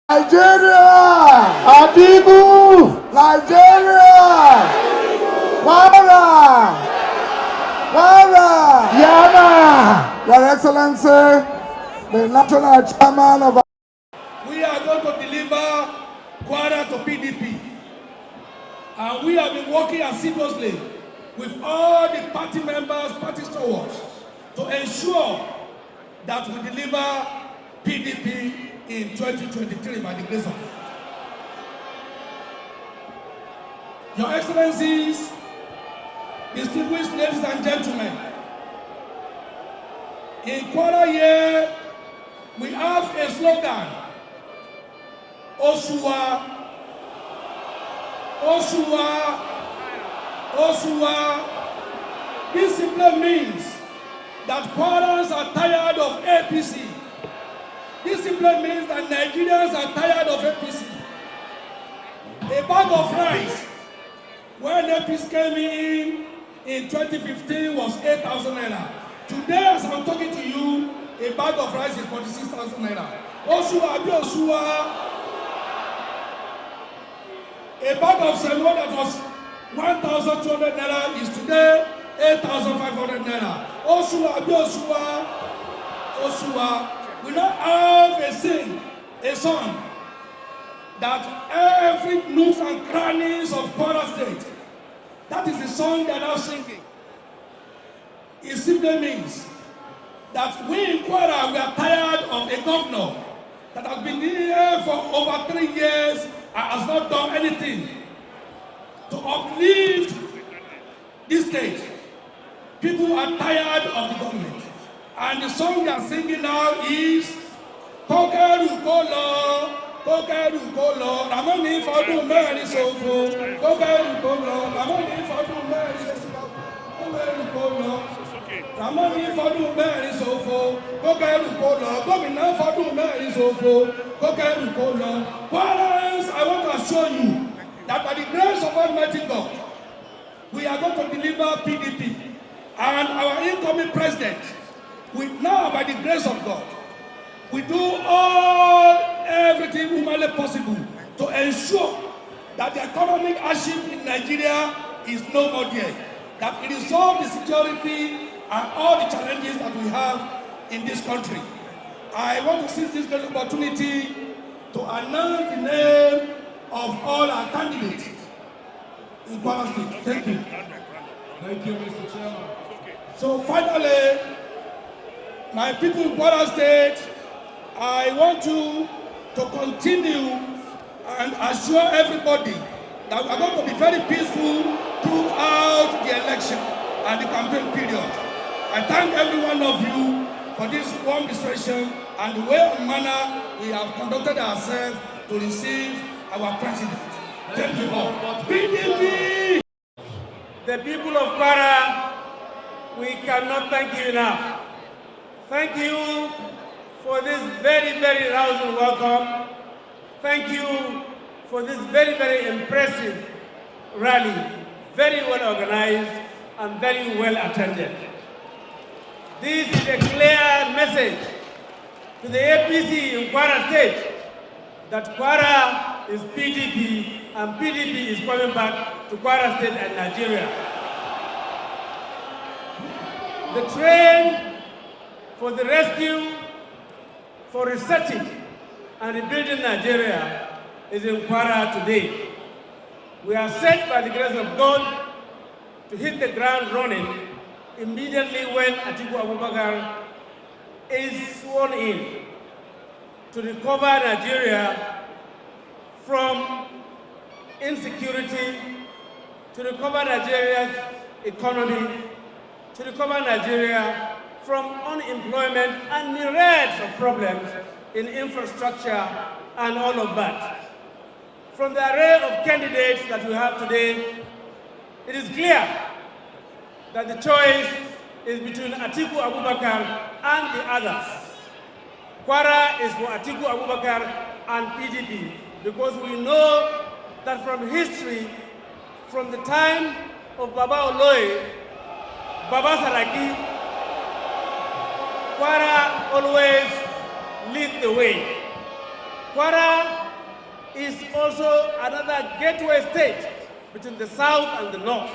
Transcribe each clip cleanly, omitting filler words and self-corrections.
Nigeria! Atiku! Nigeria! Kwara! Kwara! Yama! Your Excellency, the National Chairman of... We are going to deliver Kwara to PDP. And we have been working assiduously with all the party members, party stewards, to ensure that we deliver PDP in 2023 by the grace of God. Your Excellencies, distinguished ladies and gentlemen, in Kwara here, we have a slogan, Osuwa Osua. This simply means that Kwarans are tired of APC. This simply means that Nigerians are tired of APC. A bag of rice, when APC came in 2015 was 8,000 naira. Today, as I'm talking to you, a bag of rice is 46,000 naira. Osua, a bag of semo that was 1,200 naira is today 8,500 naira. Osua. We now have a song that every nooks and crannies of Kwara State, that is the song they are now singing. It simply means that we in Kwara, we are tired of a governor that has been here for over 3 years and has not done anything to uplift this state. People are tired of the government. And the song they are singing now is Kokeru Kolo, Ramoni Fadu Mary Sofo, Kokeru Kolo, Ramoni Fadu Mary Sofo, Ramoni Fadu Mary Sofo, Kokeru Kolo, Gomina Fadu Mary Sofo, Kokeru Kolo. Kwarans, I want to assure you that by the grace of Almighty God, we are going to deliver PDP. And our incoming president, we now, by the grace of God, we do everything humanly possible to ensure that the economic hardship in Nigeria is no more there, that it resolves the security and all the challenges that we have in this country. I want to seize this great opportunity to announce the name of all our candidates in Kwara State. Thank you. Thank you, Mr. Chairman. So finally, my people in Kwara State, I want to continue and assure everybody that we are going to be very peaceful throughout the election and the campaign period. I thank every one of you for this warm reception and the way and manner we have conducted ourselves to receive our president. Thank you all. PDP! The people of Kwara, we cannot thank you enough. Thank you for this very, very rousing welcome. Thank you for this very, very impressive rally, very well organized and very well attended. This is a clear message to the APC in Kwara State that Kwara is PDP and PDP is coming back to Kwara State and Nigeria. The train for the rescue, for resetting and rebuilding Nigeria is in Kwara today. We are set by the grace of God to hit the ground running immediately when Atiku Abubakar is sworn in to recover Nigeria from insecurity, to recover Nigeria's economy, to recover Nigeria from unemployment and myriads of problems in infrastructure and all of that. From the array of candidates that we have today, it is clear that the choice is between Atiku Abubakar and the others. Kwara is for Atiku Abubakar and PDP because we know that from history, from the time of Baba Oloy, Baba Saraki, Kwara always lead the way. Kwara is also another gateway state between the south and the north.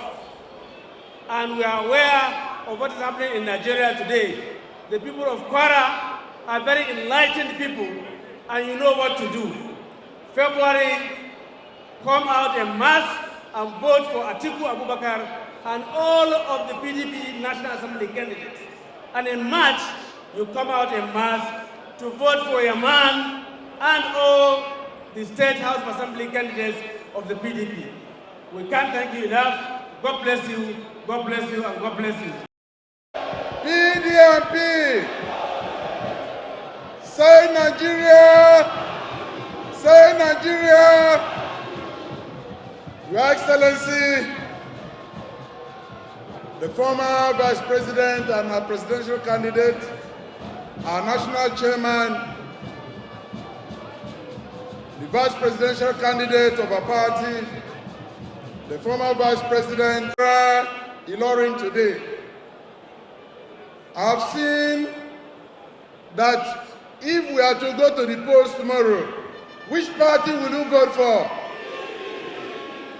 And we are aware of what is happening in Nigeria today. The people of Kwara are very enlightened people, and you know what to do. February, come out en masse and vote for Atiku Abubakar and all of the PDP National Assembly candidates. And in March, you come out en masse to vote for your man and all the State House of Assembly candidates of the PDP. We can't thank you enough. God bless you, God bless you, and God bless you. PDP! Say Nigeria! Say Nigeria! We Your Excellency, the former Vice President and our presidential candidate, our national chairman, the Vice Presidential candidate of our party, the former Vice President, Ilorin today. I have seen that if we are to go to the polls tomorrow, which party will you vote for?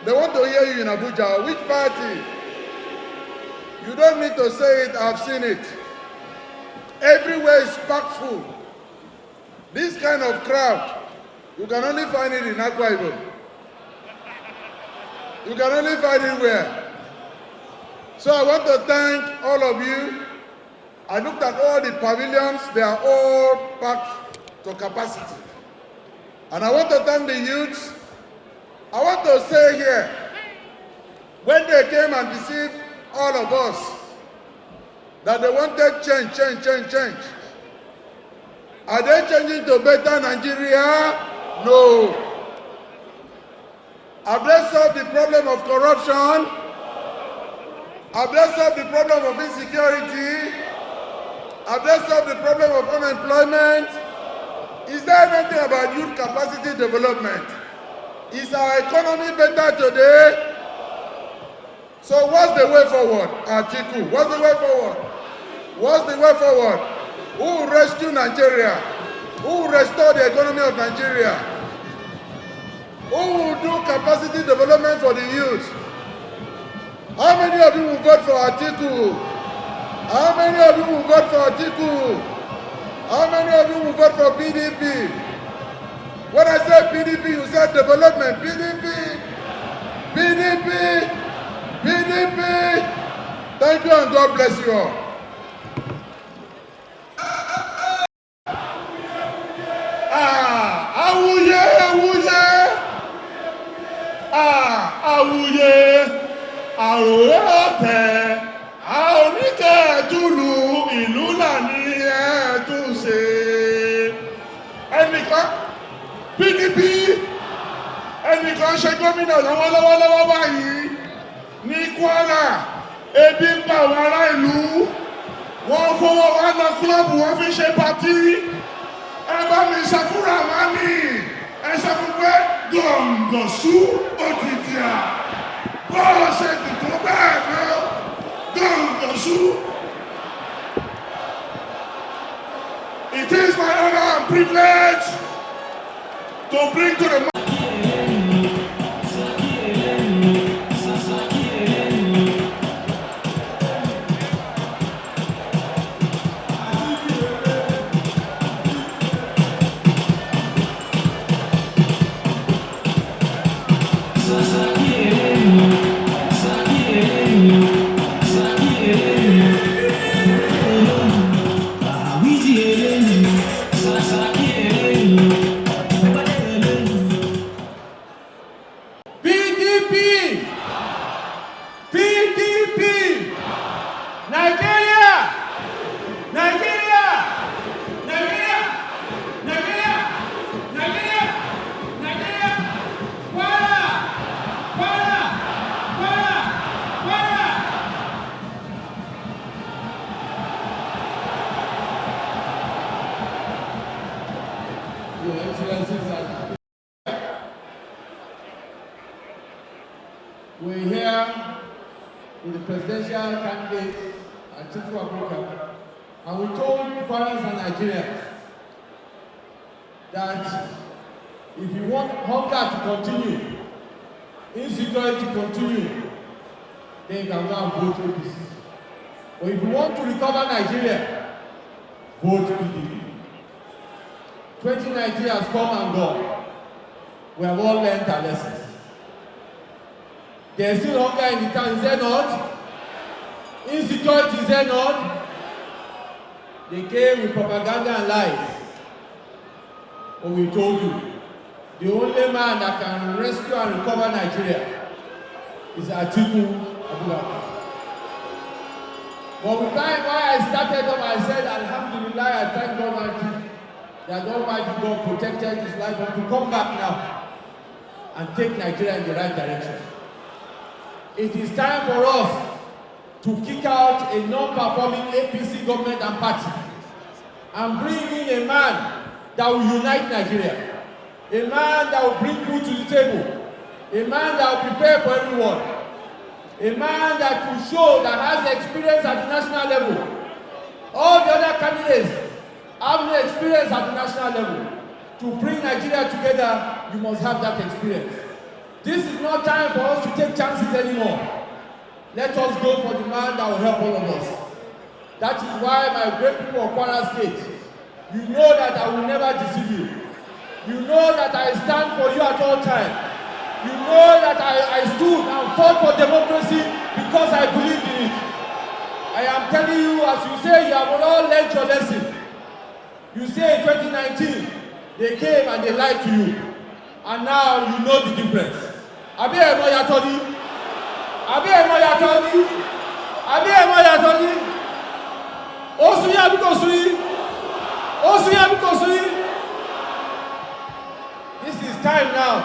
They want to hear you in Abuja. Which party? You don't need to say it, I've seen it. Everywhere is packed full. This kind of crowd, you can only find it in Akwa Ibom. You can only find it where? So I want to thank all of you. I looked at all the pavilions, they are all packed to capacity. And I want to thank the youths. I want to say here, when they came and deceived all of us, that they wanted change. Are they changing to better Nigeria? No. Have they solved the problem of corruption? Have they solved the problem of insecurity? Have they solved the problem of unemployment? Is there anything about youth capacity development? Is our economy better today? So what's the way forward? Atiku, what's the way forward? What's the way forward? Who will rescue Nigeria? Who will restore the economy of Nigeria? Who will do capacity development for the youth? How many of you will vote for Atiku? How many of you will vote for Atiku? How many of you will vote for PDP? When I say PDP, you said development. PDP! PDP! PDP! Thank you and God bless you all. Awuye, awuye, awuye, àròyé ọ̀tẹ̀, oníkẹ́ẹ̀tùlù ìlú làní ẹ̀ẹ́dùnṣe. Ẹnìkan PDP, ẹnìkan ṣe gómìnà lọ́wọ́lọ́wọ́ báyìí ní Kwara, ebi ń pa àwọn ará ìlú, wọ́n fọwọ́ wá lọ kílọ̀bù wọ́n fi ṣe pàtí. Ẹ bá mi ṣàfúrà wá ní ẹ sọ fún pé gọ̀ǹgọ̀sú òkìtì à bọ́ọ̀ ṣe dìtò bẹ́ẹ̀ náà gọ̀ǹgọ̀sú. It is my honor and privilege to bring to the We're here with the presidential candidate, Atikulated, and we told Kwarans and Nigerians that if you want hunger to continue, insecurity to continue, then you can go and vote APC. But if you want to recover Nigeria, vote PDP. 2019 has come and gone. We have all learned our lessons. There is still hunger in the town, is there not? Insecurity, is there not? They came with propaganda and lies. But we told you, the only man that can rescue and recover Nigeria is Atikulated. But with time, why I started up, I said, Alhamdulillah, I thank God Almighty, that Almighty God protected his life and to come back now and take Nigeria in the right direction. It is time for us to kick out a non-performing APC government and party and bring in a man that will unite Nigeria, a man that will bring food to the table, a man that will prepare for everyone, a man that will show that has experience at the national level. All the other candidates have no experience at the national level. To bring Nigeria together, you must have that experience. This is not time for us to take chances anymore. Let us go for the man that will help all of us. That is why, my great people of Kwara State, you know that I will never deceive you. You know that I stand for you at all times. You know that I stood and fought for democracy because I believed in it. I am telling you, as you say, you have all learned your lesson. You say in 2019, they came and they lied to you. And now you know the difference. Abi emo yatoni. Abi emo yatoni. Abi emo yatoni. Osuya bikosui. Osuya bikosui. This is time now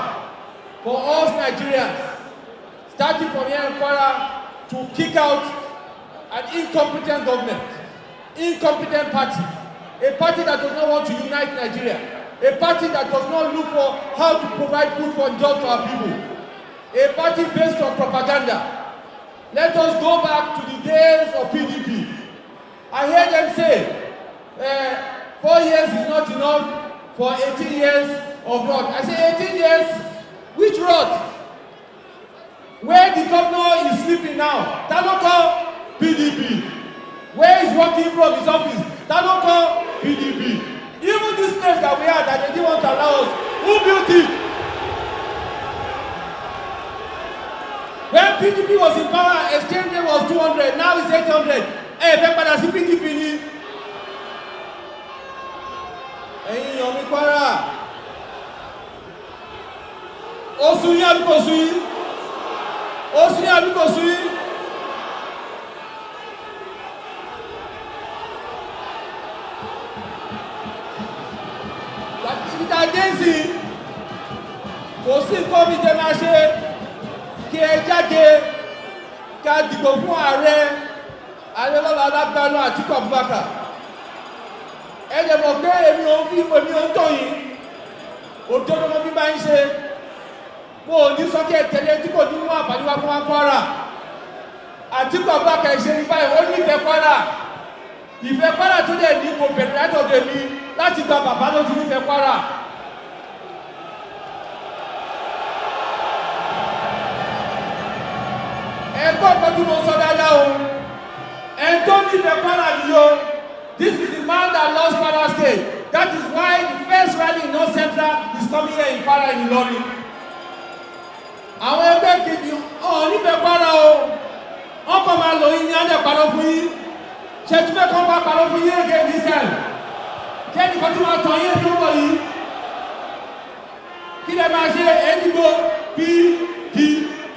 for us Nigerians, starting from here in Kwara, to kick out an incompetent government, incompetent party, a party that does not want to unite Nigeria, a party that does not look for how to provide food for jobs to our people, a party based on propaganda. Let us go back to the days of PDP. I hear them say, 4 years is not enough for 18 years of rot. I say 18 years, which rot? Where the governor is sleeping now, that don't call PDP. Where is working from his office, that don't call PDP. Even this place that we are, that they didn't want to allow us, who built it? When PDP was in power, exchange rate was 200, now it's 800. Hey, remember that's PDP ni. Ẹ̀yin yomi Kwara. Osuyi abi ko suyi. Osuyi abi ko suyi. Ìta Jésì kò sí nǹkan bí jẹ máa ṣe kí ẹ jáde ká dìbò fún ààrẹ lọ́la lágbàlú Àtíkù Abubakar. Ẹ lè mọ̀ pé èmi ò ń tọ̀ yín òdodo mo fi bá ń ṣe mo ò ní sọ́kẹ́ tẹ́lẹ̀ tí kò ní mú àǹfààní wá fún wa Kwara. Àtíkù Abubakar ṣe ní báyìí ó nífẹ̀ẹ́ Kwara. Ìfẹ́ Kwara tó dẹ̀ ní kò bẹ̀rẹ̀ látọ̀dọ̀ mi láti gba bàbá ló ti nífẹ̀ẹ́ Kwara. Ẹgbẹ́ ọ̀pọ̀ tí mo sọ dáadáa o, ẹni tó nífẹ̀ẹ́ Kwara ni o. This is the man that lost Kwara State. That is why the first rally in North Central is coming here in Kwara in Ilorin. Àwọn ẹgbẹ́ kejì ọ̀hún nífẹ̀ẹ́ Kwara o, wọ́n kọ́ máa lò yín ní àjẹ́ parọ́ fún yín. Ṣé tí fẹ́ kọ́ bá parọ́ fún yín again this time? Ṣé nìkan tí wọ́n tàn yín tó wọ̀ yìí? Kí lè máa ṣe ẹ̀dìgbò PDP?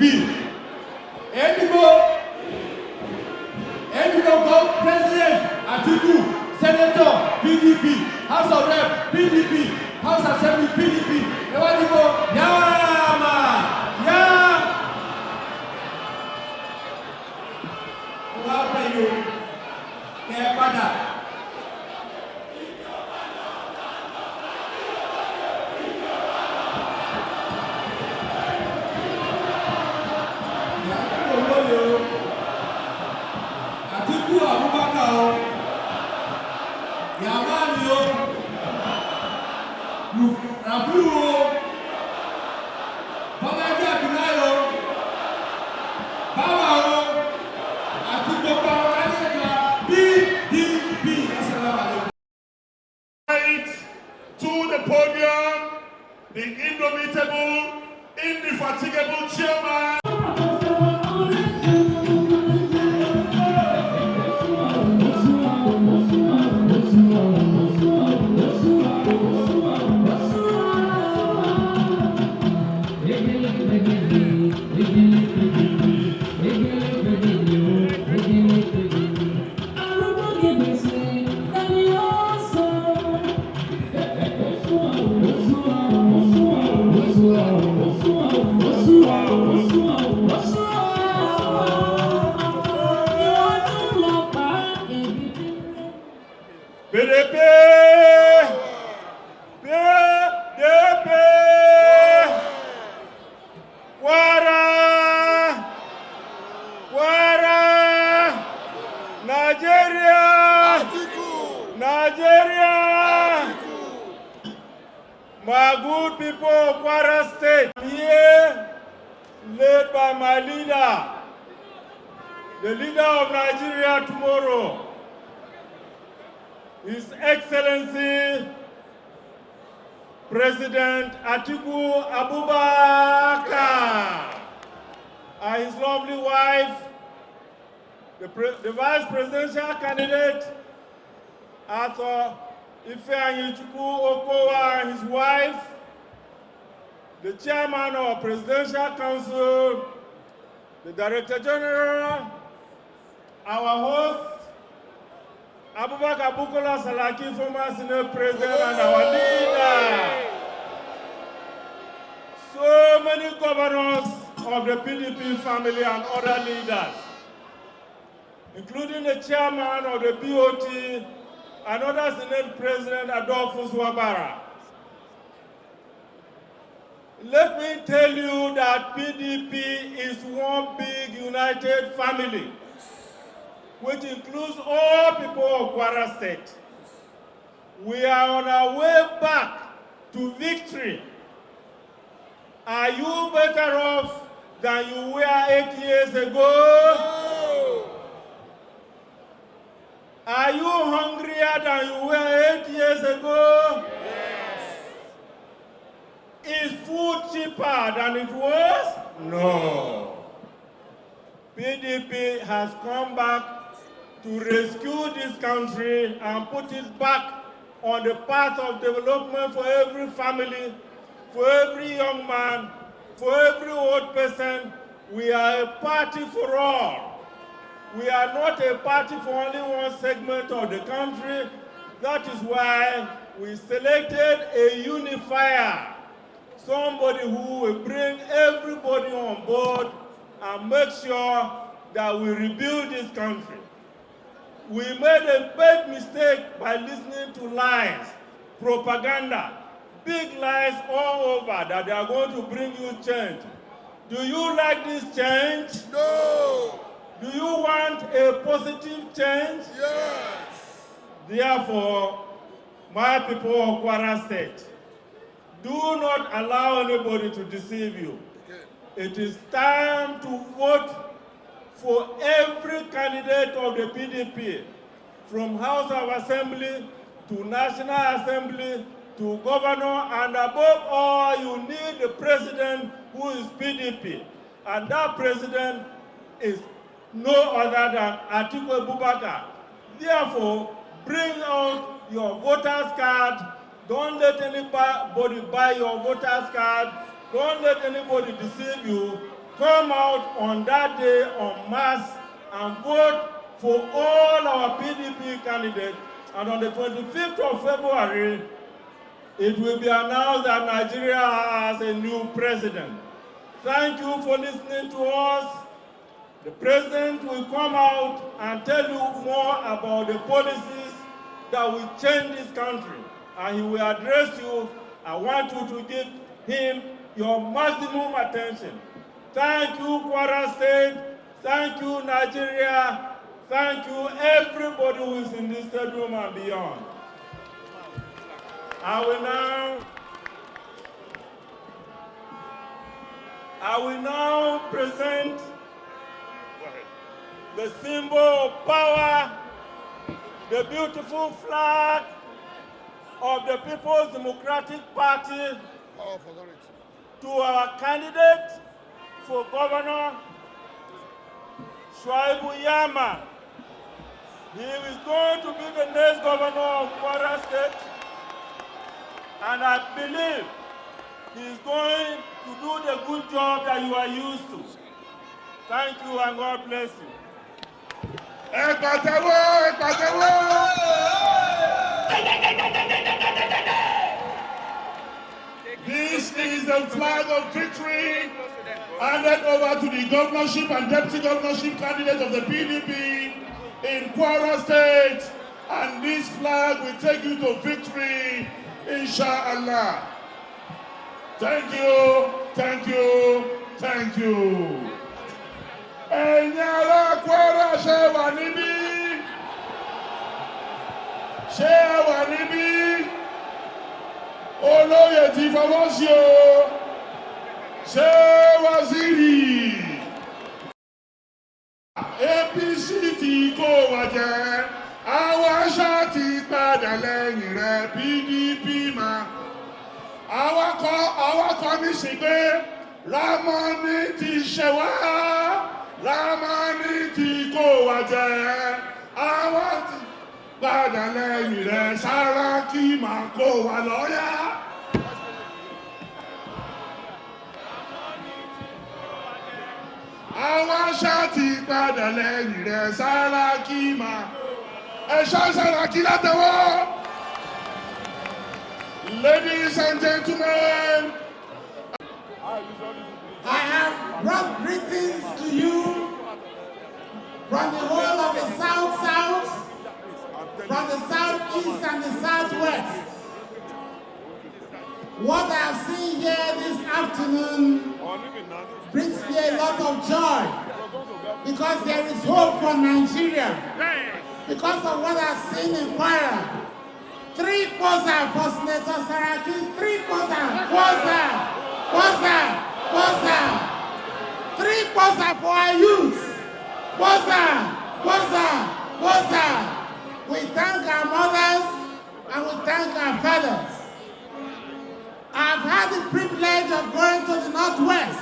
Ẹ̀dìgbò go president Atiku, senator PDP, House of Rep PDP, House Assembly PDP. Ẹ̀wádìgbò yàmà yá. Wọ́n á bẹ̀ yóò kẹ́ ẹ padà. Atiku Abubakar o, Yamani o, Rabiu o, Bọ́lájí Abdullahi o, Báwa o, àti gbogbo àwọn kálíṣẹ́gbà PDP. Right to the podium, the indomitable, indefatigable chairman. Our good people of Kwara State, here, led by my leader, the leader of Nigeria tomorrow, His Excellency President Atiku Abubakar, and his lovely wife, the vice presidential candidate, Arthur Ifeanyichukwu Okowa, and his wife, the chairman of Presidential Council, the Director General, our host, Abubakar Bukola Salaki, former Senate President, and our leader. So many governors of the PDP family and other leaders, including the chairman of the BOT, another Senate President, Adolphus Wabara. Let me tell you that PDP is one big united family, which includes all people of Kwara State. We are on our way back to victory. Are you better off than you were 8 years ago? No. Are you hungrier than you were 8 years ago? Yes. Is food cheaper than it was? No. PDP has come back to rescue this country and put it back on the path of development for every family, for every young man, for every old person. We are a party for all. We are not a party for only one segment of the country. That is why we selected a unifier, somebody who will bring everybody on board and make sure that we rebuild this country. We made a big mistake by listening to lies, propaganda, big lies all over that they are going to bring you change. Do you like this change? No. Do you want a positive change? Yes. Therefore, my people of Kwara State, do not allow anybody to deceive you. It is time to vote for every candidate of the PDP, from House of Assembly to National Assembly to governor, and above all, you need the president who is PDP. And that president is no other than Atiku Abubakar. Therefore, bring out your voter's card. Don't let anybody buy your voter's card. Don't let anybody deceive you. Come out on that day en masse and vote for all our PDP candidates. And on the 25th of February, it will be announced that Nigeria has a new president. Thank you for listening to us. The president will come out and tell you more about the policies that will change this country. And he will address you. I want you to give him your maximum attention. Thank you, Kwara State. Thank you, Nigeria. Thank you, everybody who is in this stadium and beyond. I will now present the symbol of power, the beautiful flag of the People's Democratic Party, to our candidate for governor, Shuaibu Yama. He is going to be the next governor of Kwara State, and I believe he is going to do the good job that you are used to. Thank you, and God bless you. This is the flag of victory handed over to the governorship and deputy governorship candidate of the PDP in Kwara State. And this flag will take you to victory, inshallah. Thank you, thank you, thank you. Enyara Kwara Shewanibi. Shewanibi. olóyè ti fọwọ́ sí o. Ṣé Waziri? APC ti kó wa jẹ. Àwa ṣá ti padà lẹ́yìn rẹ̀ PDP mà. Àwa kọ́ ní sí pé Ramoni ti ṣe wá. Ramoni ti kó wa jẹ. Àwa ti padà lẹ́yìn rẹ̀ Sàràkí máa kó wa lọ́yà. Àwa ṣá ti padà lẹ́yìn rẹ̀ Sàràkí máa. Ẹ̀ṣọ́ Sàràkí látẹ̀wọ́. Ladies and gentlemen, I have brought greetings to you from the whole of the South, from the Southeast and the Southwest. What I have seen here this afternoon brings me a lot of joy because there is hope for Nigeria. Because of what I've seen in Kwara. 3 Kwoza for Senator Sàràkí, 3 Kwoza, Kwoza, Kwoza, Kwoza. 3 Kwoza for our youth. Kwoza, Kwoza, Kwoza. We thank our mothers and we thank our fathers. I've had the privilege of going to the Northwest.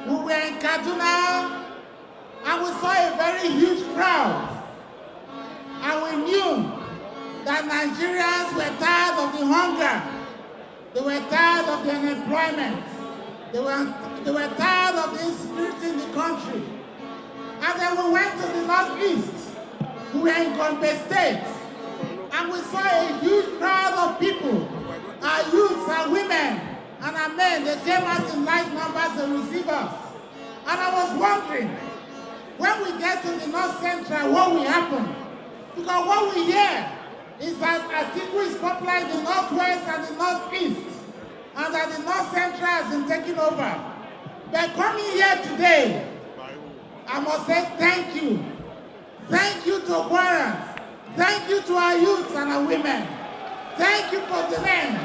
We were in Kaduna and we saw a very huge crowd. And we knew that Nigerians were tired of the hunger. They were tired of the unemployment. They were tired of the insecurity in the country. And then we went to the Northeast. We were in Gombe State. And we saw a huge crowd of people, our youths, our women, and our men. They came out in large numbers to receive us. And I was wondering, when we get to the North Central, what will happen? Because what we hear is that Atiku is popular in the Northwest and the Northeast, and that the North Central has been taken over. But coming here today, I must say thank you. Thank you to Kwara. Thank you to our youths and our women. Thank you for the men.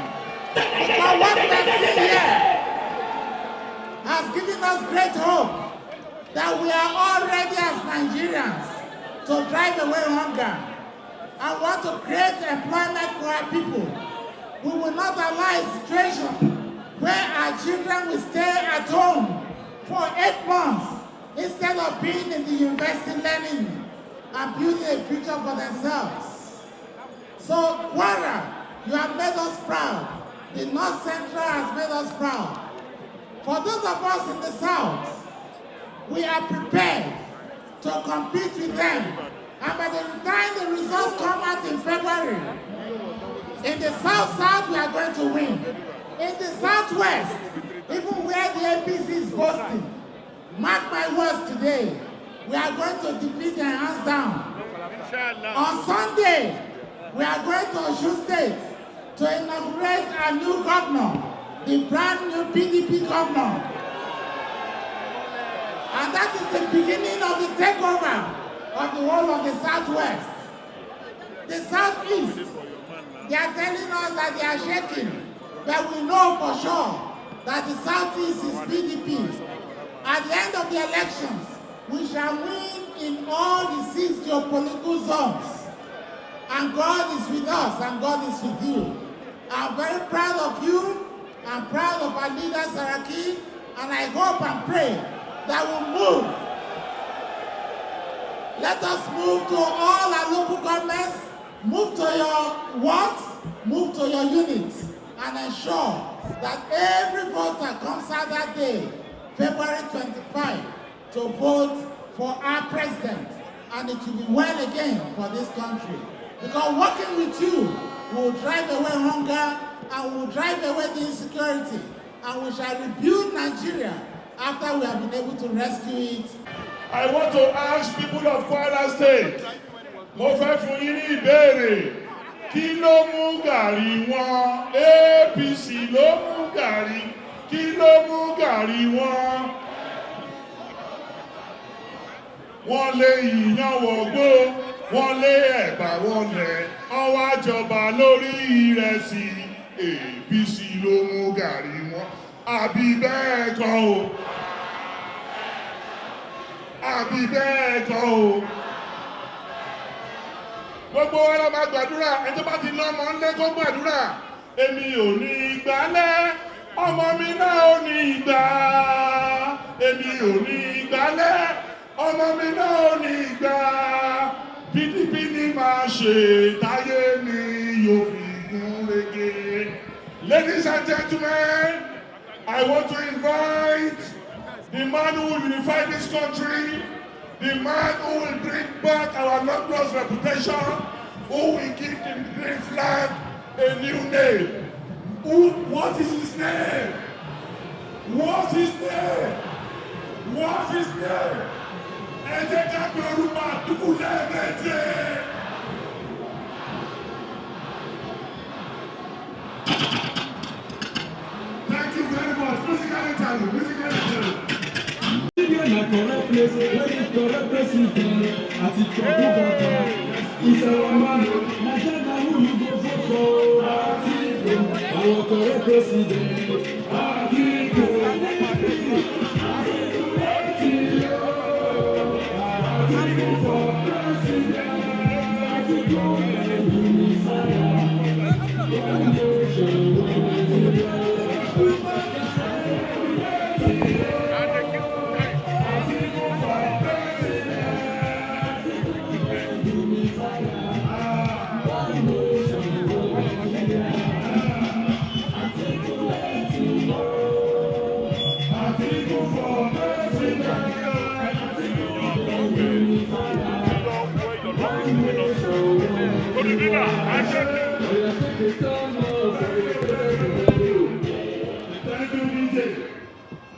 Because what we are seeing here has given us great hope that we are all ready as Nigerians to drive away hunger and want to create employment for our people. We will not allow a situation where our children will stay at home for 8 months instead of being in the university learning and building a future for themselves. So, Kwara, you have made us proud. The North Central has made us proud. For those of us in the South, we are prepared to compete with them. And by the time the results come out in February, in the South, we are going to win. In the Southwest, even where the APC is boasting, mark my words today, we are going to defeat them hands down. On Sunday, we are going to Osun State to inaugurate a new governor, the brand new PDP governor. And that is the beginning of the takeover of the whole of the Southwest. The Southeast, they are telling us that they are shaking, but we know for sure that the Southeast is PDP. At the end of the elections, we shall win in all the 6 geopolitical zones. And God is with us, and God is with you. I'm very proud of you. I'm proud of our leader, Sàràkí, and I hope and pray that we'll move. Let us move to all our local governments, move to your wards, move to your units, and ensure that every voter comes out that day, February 25, to vote for our president, and it will be well again for this country. Because working with you will drive away hunger, and will drive away the insecurity, and we shall rebuild Nigeria after we have been able to rescue it. I want to ask people of Kwara State, mo fẹ́ fún yín ní ìbéèrè, kí ló mú gàrí wọn? APC ló mú gàrí, kí ló mú gàrí wọn? Wọ́n lé ìyàn wọ̀gbó, wọ́n lé ẹ̀bà wọlẹ̀, wọ́n wá jọba lórí ìrẹsì. APC ló mú gàrí wọn. Àbí bẹ́ẹ̀ kọ́ o. Àbí bẹ́ẹ̀ kọ́ o. Gbogbo wa la máa gbàdúrà, ẹni tó bá ti ná ọmọ ńlẹ́ kó gbàdúrà. Èmi ò ní ìgbálẹ̀, ọmọ mi náà ò ní ìgbà. Èmi ò ní ìgbálẹ̀, ọmọ mi náà ò ní ìgbà. PDP ni máa ṣe, táyé ni yóò fi gún régé. Ladies and gentlemen, I want to invite the man who will unify this country, the man who will bring back our long-lost reputation, who will give the green flag a new name. What is his name? What's his name? What's his name? Thank you very much. Musical interlude. Musical interlude. Na correct place where the correct president Atikulated is our man. Nigeria who you go vote for? Our correct president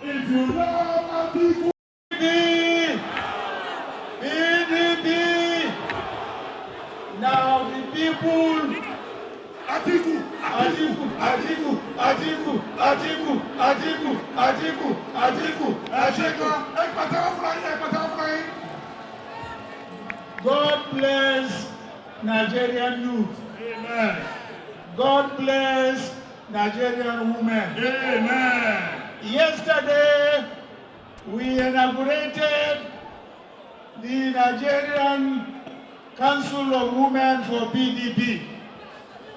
If you love Atikulated, PDP. Now the people. Atiku, Atiku, Atiku, Atiku, Atiku, Atiku, Atiku, Atiku, Atiku. God bless Nigerian youth. Amen. God bless Nigerian women. Amen. Yesterday, we inaugurated the Nigerian Council of Women for PDP.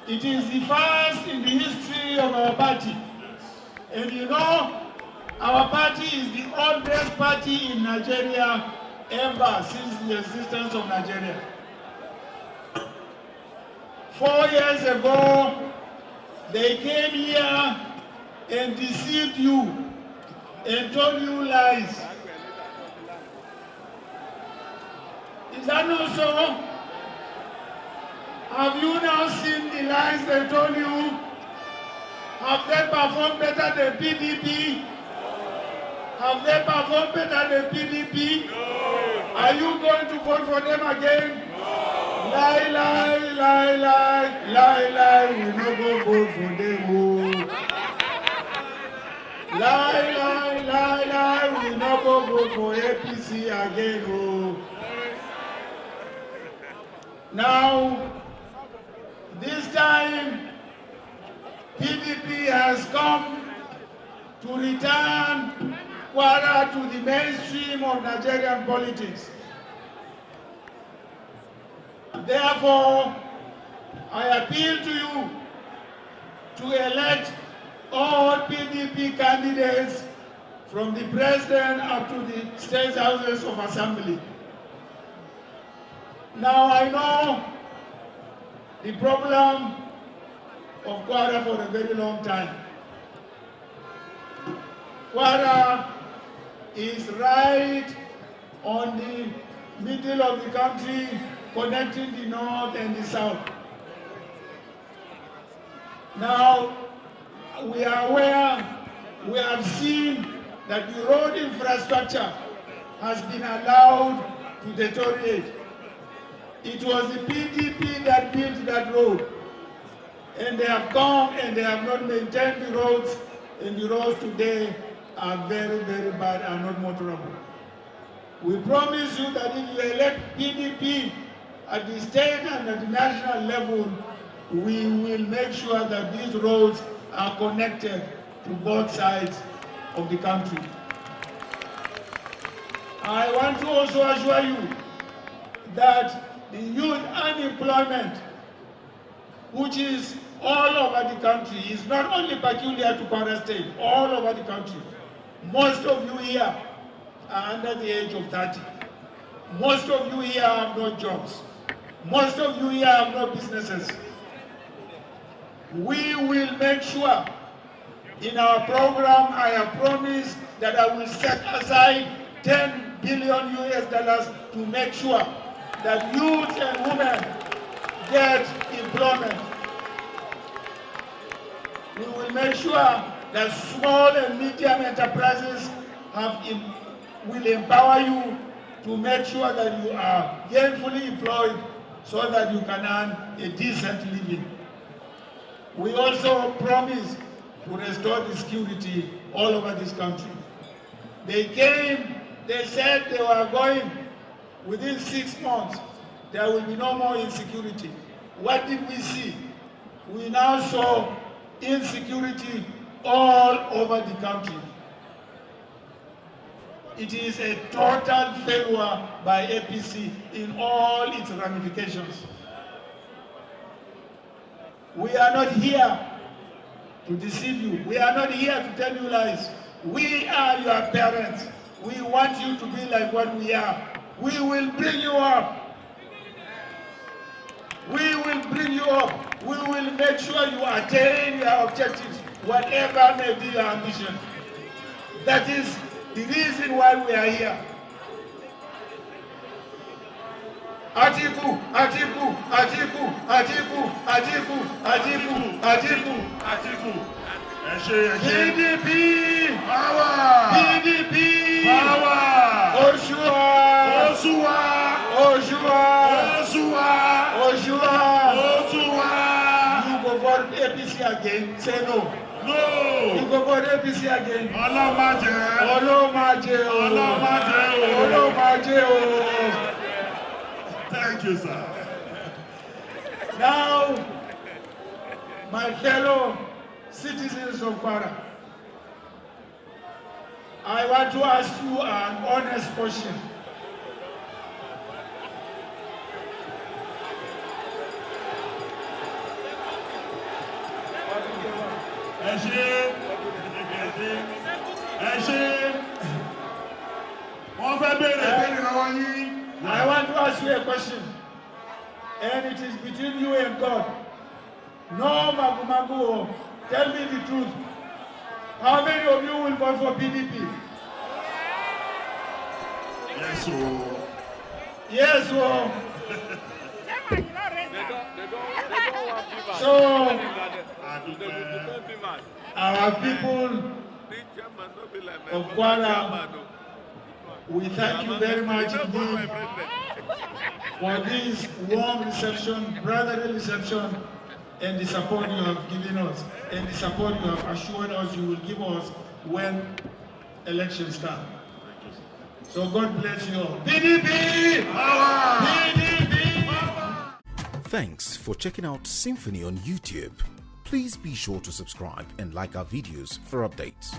It is the first in the history of our party. And you know, our party is the oldest party in Nigeria ever since the existence of Nigeria. 4 years ago, they came here and deceived you and told you lies. Is that not so? Have you now seen the lies they told you? Have they performed better than PDP? Have they performed better than PDP? Are you going to vote for them again? Lie, lie, lie, lie, lie, lie, we no go vote for them. Oh. Lie, lie, lie, lie, we no go vote for APC again. Oh. Now, this time, PDP has come to return Kwara to the mainstream of Nigerian politics. Therefore, I appeal to you to elect all PDP candidates from the president up to the state houses of assembly. Now I know the problem of Kwara for a very long time. Kwara is right on the middle of the country, connecting the north and the south. Now, we are aware, we have seen that the road infrastructure has been allowed to deteriorate. It was the PDP that built that road. And they have come and they have not maintained the roads, and the roads today are very, very bad and not motorable. We promise you that if you elect PDP at the state and at the national level, we will make sure that these roads are connected to both sides of the country. I want to also assure you that the youth unemployment, which is all over the country, is not only peculiar to Kwara State, all over the country. Most of you here are under the age of 30. Most of you here have no jobs. Most of you here have no businesses. We will make sure in our program, I have promised that I will set aside $10 billion to make sure that youth and women get employment. We will make sure that small and medium enterprises will empower you to make sure that you are gainfully employed so that you can earn a decent living. We also promise to restore the security all over this country. They came, they said they were going within 6 months, there will be no more insecurity. What did we see? We now saw insecurity all over the country. It is a total failure by APC in all its ramifications. We are not here to deceive you. We are not here to tell you lies. We are your parents. We want you to be like what we are. We will bring you up. We will bring you up. We will make sure you attain your objectives, whatever may be your ambition. That is the reason why we are here. Atiku, Atiku, Atiku, Atiku, Atiku, Atiku, Atiku, Atiku. PDP! Power! PDP! Power! Oshua! Oshua! Oshua! Oshua! Oshua! Oshua! You go vote APC again? Say no. No! You go vote APC again? Olomaje! Olomaje! Olomaje! Olomaje! Thank you, sir. Now, my fellow citizens of Kwara, I want to ask you an honest question. I want to ask you a question, and it is between you and God. No magu. Tell me the truth. How many of you will vote for PDP? Yes, sir. Yes, sir. So, our people of Kwara, we thank you very much indeed for this warm reception, brotherly reception, and the support you have given us, and the support you have assured us you will give us when elections come. So God bless you all. PDP! Power! PDP! Power! Thanks for checking out SYMFONI on YouTube. Please be sure to subscribe and like our videos for updates.